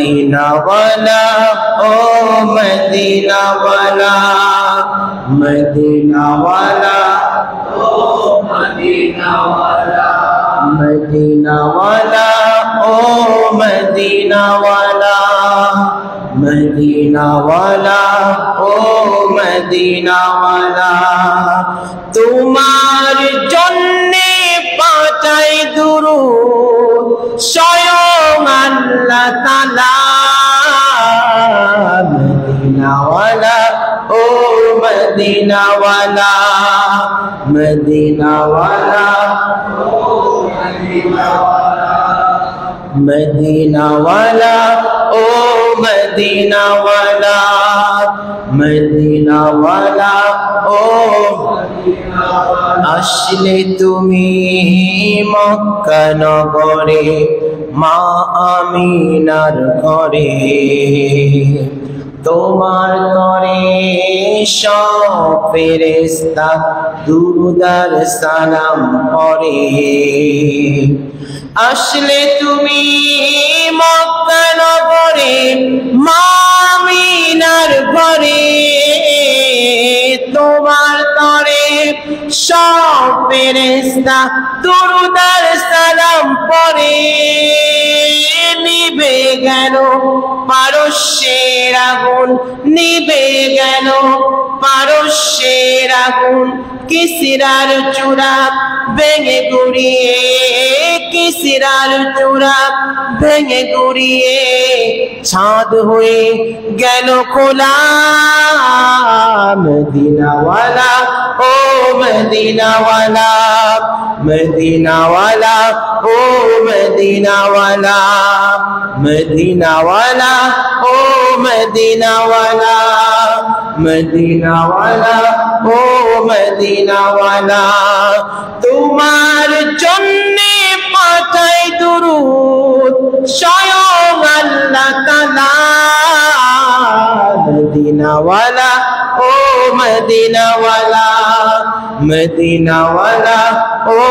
Medina वाला ओ Medina वाला, Medina वाला ओ मदीना वाला, मदीना वाला ओ मदीना वाला, मदीना वाला ओ मदीना वाला। तुम्हार जन्ने पाठाई दुरूद स्वयं अल्लाह ताला। मदीना वाला ओ मदीना वाला, मदीना वाला ओ मदीना वाला, मदीना वाला ओ मदीना वाला, मदीना वाला ओ আসলে তুমি মক্কা নগরে মা আমিনার ঘরে, তোমার তরে সব ফেরেশতা দুরূদ আর সালাম পড়ে। আসলে তুমি মক্কা নগরে মা আমিনার ঘরে, তোমার তরে সব ফেরেশতা দুরূদ আর সালাম পড়ে। নিভে গেল পারস্যের আগুন, নিভে গেল পারস্যের আগুন, কিসরার চূড়া ভেঙে গুড়িয়ে, কিসরার চূড়া ভেঙে গুড়িয়ে ছাদ হয়ে গেল খোলা। মদিনা ওয়ালা ও মদিনা ওয়ালা, মদিনা ওয়ালা ও মদিনা ওয়ালা, মদিনা ওয়ালা ও মদিনা ওয়ালা, মদিনা ওয়ালা ও মদিনা ওয়ালা। তোমার জন্যে পাঠাই দুরূদ স্বয়ং আল্লাহ তাআলা। মদিনা ওয়ালা ও মদিনা ওয়ালা, মদিনা ওয়ালা ও